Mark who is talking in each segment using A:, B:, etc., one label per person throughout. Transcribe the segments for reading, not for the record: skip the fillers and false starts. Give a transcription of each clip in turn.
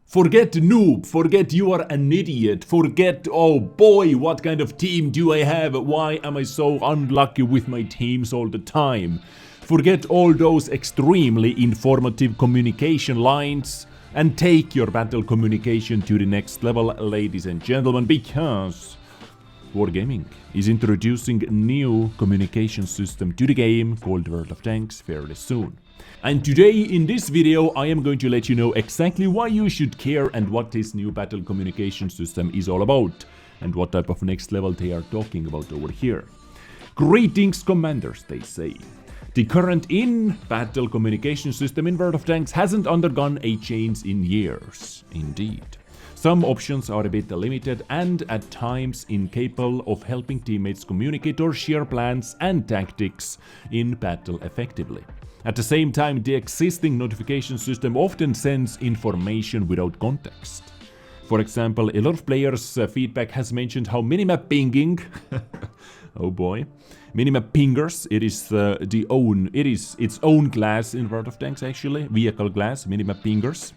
A: Forget noob, forget you are an idiot, forget, oh boy, what kind of team do I have, why am I so unlucky with my teams all the time. Forget all those extremely informative communication lines and take your battle communication to the next level, ladies and gentlemen, because Wargaming is introducing a new communication system to the game called World of Tanks fairly soon. And today in this video I am going to let you know exactly why you should care and what this new battle communication system is all about and what type of next level they are talking about over here. Greetings commanders, they say. The current in-battle communication system in World of Tanks hasn't undergone a change in years, indeed. Some options are a bit limited and at times incapable of helping teammates communicate or share plans and tactics in battle effectively. At the same time, the existing notification system often sends information without context. For example, a lot of players' feedback has mentioned how minimap pinging oh boy. Minimap Pingers, it is its own class in World of Tanks actually, vehicle class, Minimap Pingers,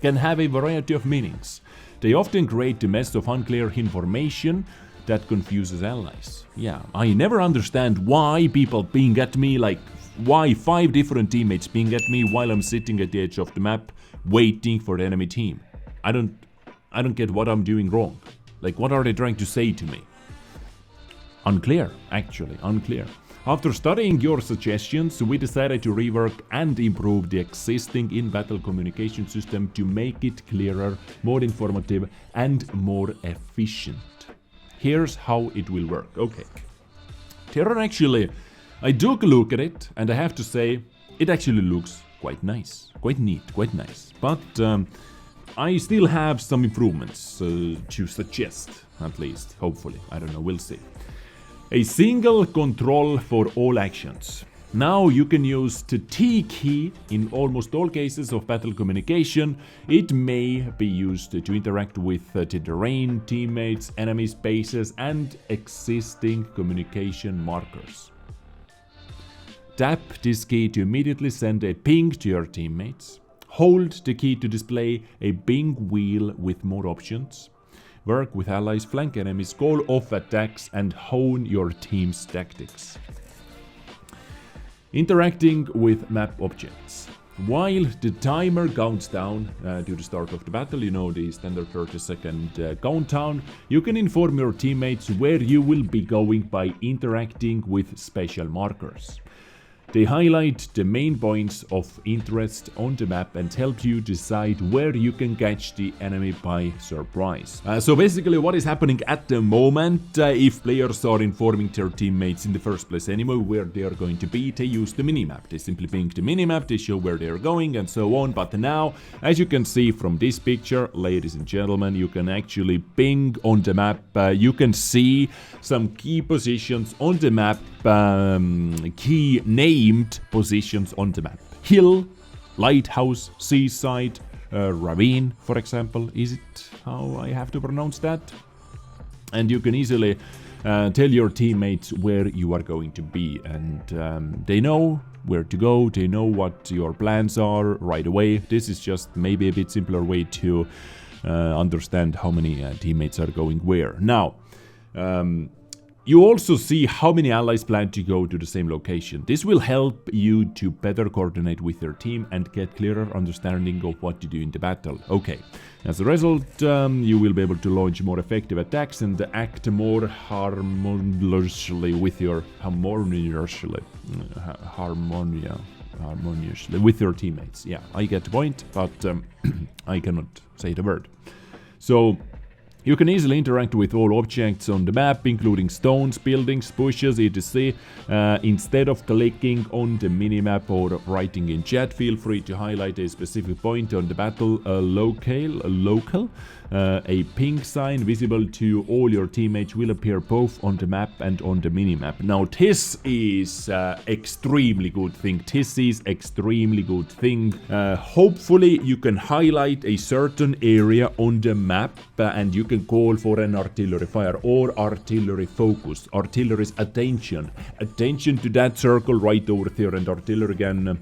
A: can have a variety of meanings. They often create a mess of unclear information that confuses allies. Yeah, I never understand why people ping at me, like why 5 different teammates ping at me while I'm sitting at the edge of the map waiting for the enemy team. I don't get what I'm doing wrong. Like, what are they trying to say to me? Unclear, actually, unclear. After studying your suggestions, we decided to rework and improve the existing in-battle communication system to make it clearer, more informative, and more efficient. Here's how it will work. Okay. I took a look at it, and I have to say, it actually looks quite nice, quite neat, quite nice. But I still have some improvements to suggest, at least, hopefully. I don't know, we'll see. A single control for all actions. Now you can use the T key in almost all cases of battle communication. It may be used to interact with the terrain, teammates, enemies, bases, and existing communication markers. Tap this key to immediately send a ping to your teammates. Hold the key to display a ping wheel with more options. Work with allies, flank enemies, call off attacks, and hone your team's tactics. Interacting with map objects. While the timer counts down to the start of the battle, you know, the standard 30-second countdown, you can inform your teammates where you will be going by interacting with special markers. They highlight the main points of interest on the map and help you decide where you can catch the enemy by surprise. So basically what is happening at the moment, if players are informing their teammates in the first place anyway where they are going to be, they use the minimap. They simply ping the minimap, they show where they are going and so on. But now, as you can see from this picture, ladies and gentlemen, you can actually ping on the map. You can see some key positions on the map, key named positions on the map. Hill, lighthouse, seaside, ravine, for example. Is it how I have to pronounce that? And you can easily tell your teammates where you are going to be, and they know where to go, they know what your plans are right away. This is just maybe a bit simpler way to understand how many teammates are going where. Now, you also see how many allies plan to go to the same location. This will help you to better coordinate with your team and get clearer understanding of what to do in the battle. Okay, as a result, you will be able to launch more effective attacks and act more harmoniously with your with your teammates. Yeah, I get the point, but I cannot say the word. So you can easily interact with all objects on the map, including stones, buildings, bushes, etc. Instead of clicking on the minimap or writing in chat, feel free to highlight a specific point on the battle local. A ping sign visible to all your teammates will appear both on the map and on the minimap. Now this is extremely good thing. Hopefully you can highlight a certain area on the map and you can call for an artillery fire or artillery focus, artillery's attention to that circle right over there, and artillery can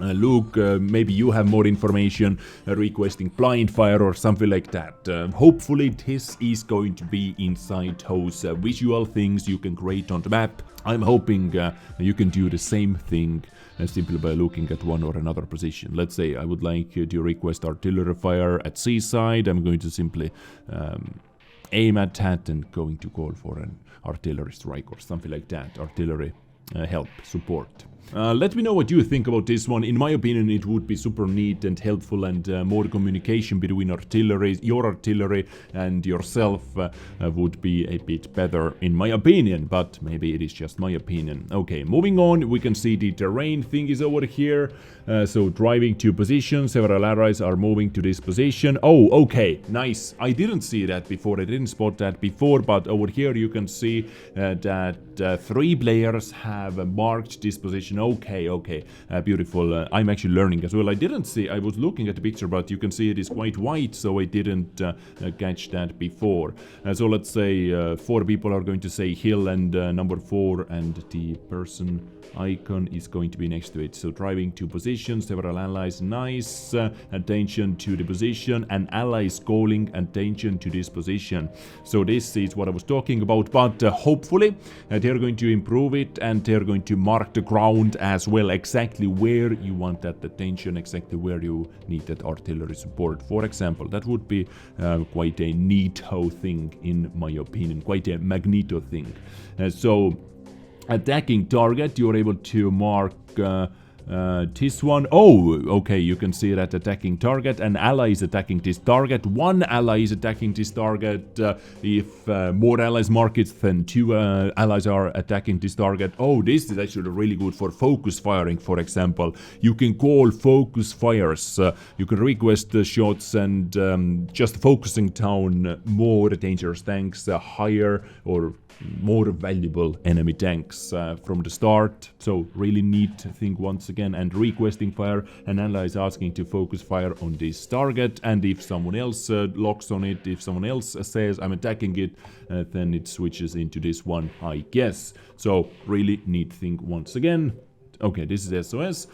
A: Luke, maybe you have more information, requesting blind fire or something like that. Hopefully this is going to be inside those visual things you can create on the map. I'm hoping you can do the same thing simply by looking at one or another position. Let's say I would like to request artillery fire at seaside. I'm going to simply aim at that and going to call for an artillery strike or something like that. Artillery help, support. Let me know what you think about this one. In my opinion, it would be super neat and helpful, and more communication between artillery, your artillery and yourself would be a bit better in my opinion, but maybe it is just my opinion. Okay, moving on, we can see the terrain thing is over here. So driving to position, several allies are moving to this position. Oh, okay, nice. I didn't see that before, I didn't spot that before, but over here you can see that 3 players have marked this position. Okay, beautiful. I'm actually learning as well. I didn't see, I was looking at the picture, but you can see it is quite white, so I didn't catch that before. So let's say 4 people are going to say hill and number 4, and the person icon is going to be next to it. So driving to position, several allies, nice. Attention to the position, an ally is calling attention to this position. So this is what I was talking about, but hopefully they're going to improve it, and they're going to mark the ground as well, exactly where you want that attention, exactly where you need that artillery support. For example, that would be quite a neato thing in my opinion, quite a magneto thing. So attacking target, you're able to mark this one. Oh, okay, you can see that attacking target. An ally is attacking this target. 1 ally is attacking this target. If more allies mark it, then 2 allies are attacking this target. Oh, this is actually really good for focus firing, for example. You can call focus fires. You can request the shots and just focusing down more dangerous tanks, higher or more valuable enemy tanks from the start. So really neat thing once again. And requesting fire, an ally is asking to focus fire on this target, and if someone else locks on it, if someone else says I'm attacking it, then it switches into this one, I guess. So really neat thing once again. Okay, this is SOS.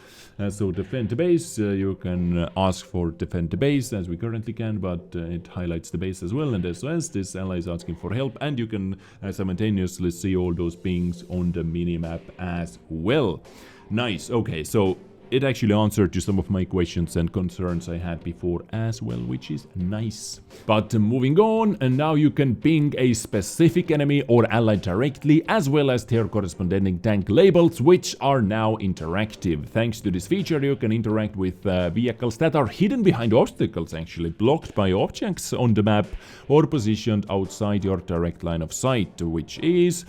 A: So defend the base, you can ask for defend the base as we currently can, but it highlights the base as well. And SOS, this ally is asking for help, and you can simultaneously see all those pings on the minimap as well. Nice. Okay, so it actually answered to some of my questions and concerns I had before as well, which is nice. But moving on, and now you can ping a specific enemy or ally directly, as well as their corresponding tank labels, which are now interactive. Thanks to this feature, you can interact with vehicles that are hidden behind obstacles, actually blocked by objects on the map, or positioned outside your direct line of sight, which is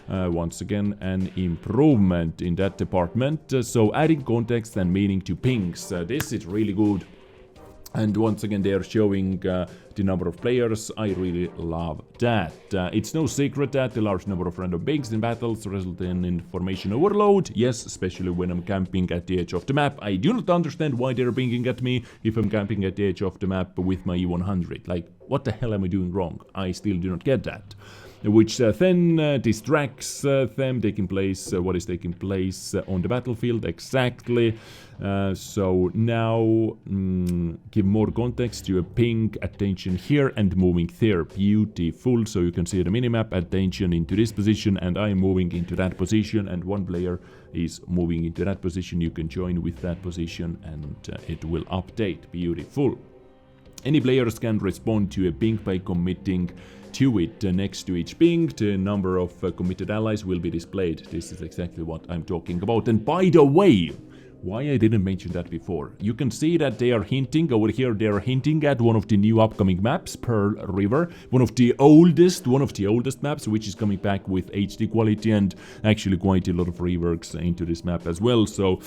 A: once again an improvement in that department. So adding context and meaning to pings, this is really good. And once again, they are showing the number of players. I really love that. It's no secret that the large number of random pings in battles result in information overload. Yes, especially when I'm camping at the edge of the map. I do not understand why they're pinging at me if I'm camping at the edge of the map with my E100. Like, what the hell am I doing wrong? I still do not get that. Which then distracts them taking place, what is taking place on the battlefield exactly. So now give more context to a ping, attention here and moving there. Beautiful. So you can see the minimap, attention into this position, and I'm moving into that position, and 1 player is moving into that position. You can join with that position and it will update. Beautiful. Any players can respond to a ping by committing to it. Next to each ping, the number of committed allies will be displayed. This is exactly what I'm talking about. And by the way, why I didn't mention that before. You can see that they are hinting over here. They are hinting at one of the new upcoming maps, Pearl River, one of the oldest maps, which is coming back with HD quality and actually quite a lot of reworks into this map as well. So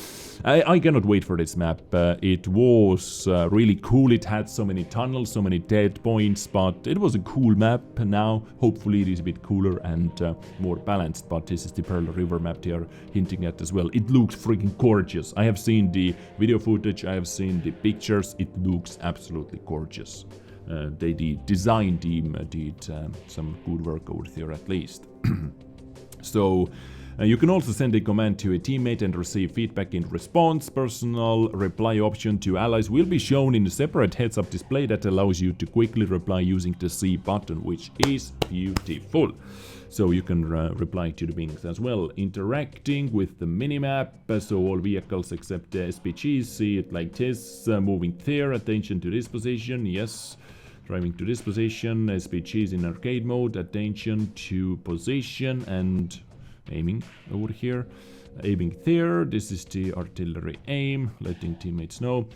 A: I cannot wait for this map. It was really cool. It had so many tunnels, so many dead points, but it was a cool map. Now hopefully it is a bit cooler and more balanced. But this is the Pearl River map they are hinting at as well. It looks freaking gorgeous. I have seen the video footage, I have seen the pictures, it looks absolutely gorgeous. The design team did some good work over there at least. So You can also send a command to a teammate and receive feedback in response. Personal reply option to allies will be shown in a separate heads-up display that allows you to quickly reply using the C button, which is beautiful. So you can reply to the pings as well. Interacting with the minimap, so all vehicles except the SPGs see it like this. Moving there, attention to this position, yes. Driving to this position, SPGs in arcade mode, attention to position and aiming over here. Aiming there, this is the artillery aim, letting teammates know.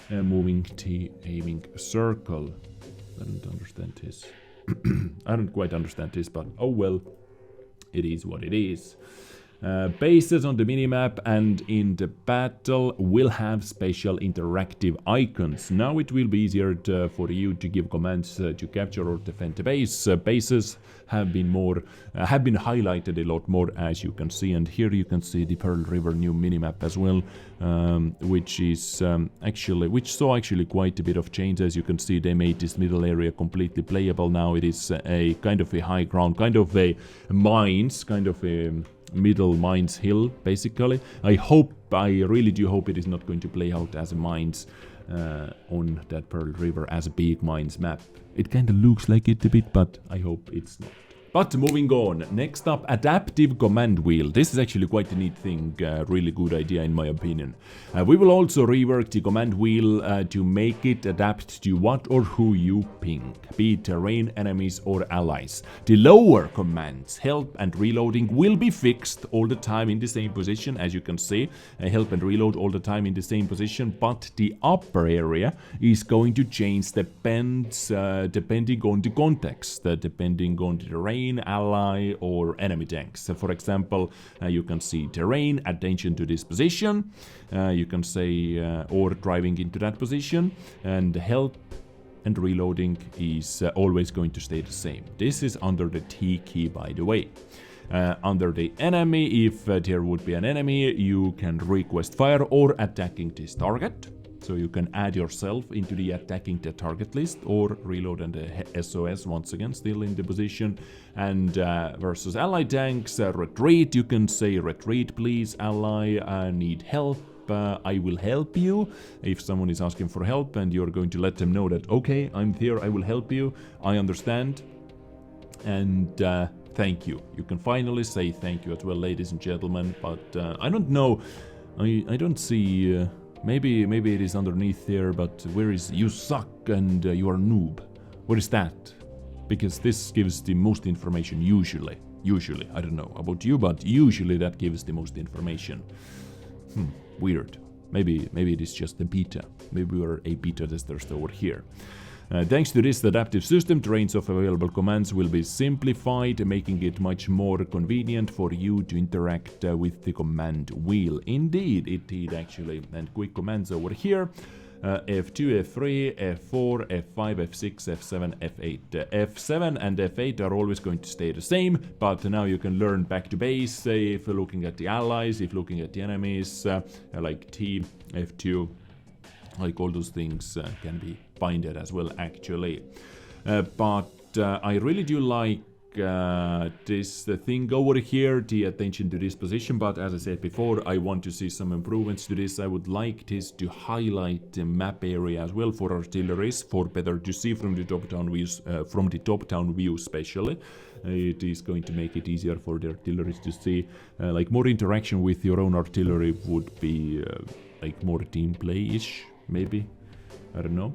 A: Moving to aiming circle. I don't understand this. I don't quite understand this, but oh well, it is what it is. Bases on the minimap and in the battle will have special interactive icons. Now it will be easier for you to give commands to capture or defend the base. Bases have been highlighted a lot more, as you can see, and here you can see the Pearl River new minimap as well, which saw actually quite a bit of change. As you can see, they made this middle area completely playable. Now it is a kind of a high ground, kind of a mines, kind of a middle mines hill, basically. I really do hope it is not going to play out as a mines on that Pearl River as a big mines map. It kind of looks like it a bit, but I hope it's not. But moving on, next up, adaptive command wheel. This is actually quite a neat thing, really good idea in my opinion. We will also rework the command wheel to make it adapt to what or who you ping, be it terrain, enemies or allies. The lower commands, help and reloading, will be fixed all the time in the same position, as you can see. Help and reload all the time in the same position, but the upper area is going to change depending on the context, depending on the terrain, ally or enemy tanks. So for example, you can see terrain, attention to this position, you can say or driving into that position, and help and reloading is always going to stay the same. This is under the T key, by the way. Under the enemy, if there would be an enemy, you can request fire or attacking this target. So you can add yourself into the attacking the target list or reload and SOS once again, still in the position. And versus ally tanks, retreat, you can say retreat please ally, need help, I will help you. If someone is asking for help and you're going to let them know that, okay, I'm here, I will help you, I understand. And thank you. You can finally say thank you as well, ladies and gentlemen, but I don't know, I don't see... Maybe it is underneath there, but where is you suck and you are a noob? Where is that? Because this gives the most information usually. Usually, I don't know about you, but usually that gives the most information. Weird. Maybe it is just a beta. Maybe we are a beta testers over here. Thanks to this adaptive system, the range of available commands will be simplified, making it much more convenient for you to interact with the command wheel. Indeed, it did actually. And quick commands over here. F2, F3, F4, F5, F6, F7, F8. F7 and F8 are always going to stay the same, but now you can learn back to base if you're looking at the allies, if looking at the enemies, like T, F2. Like all those things can be binded as well, actually. But I really do like this thing over here, the attention to this position. But as I said before, I want to see some improvements to this. I would like this to highlight the map area as well for artilleries, for better to see from the top-down views, view especially. It is going to make it easier for the artilleries to see. Like more interaction with your own artillery would be like more team play-ish. Maybe, I don't know.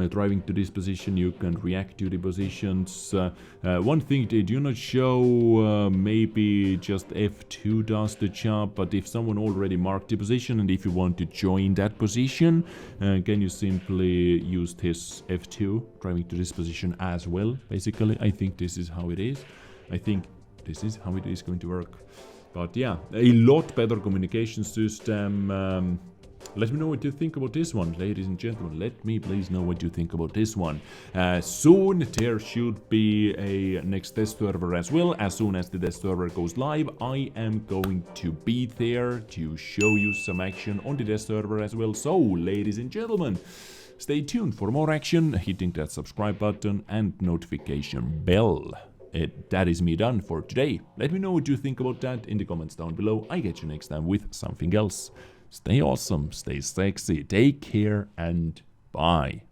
A: Driving to this position, you can react to the positions. One thing they do not show, maybe just F2 does the job, but if someone already marked the position and if you want to join that position, can you simply use this F2, driving to this position as well, basically. I think this is how it is. I think this is how it is going to work. But yeah, a lot better communication system. Let me know what you think about this one, ladies and gentlemen. Let me please know what you think about this one. Soon there should be a next test server as well. As soon as the test server goes live, I am going to be there to show you some action on the test server as well. So, ladies and gentlemen, stay tuned for more action, hitting that subscribe button and notification bell. that is me done for today. Let me know what you think about that in the comments down below. I get you next time with something else. Stay awesome, stay sexy, take care, and bye.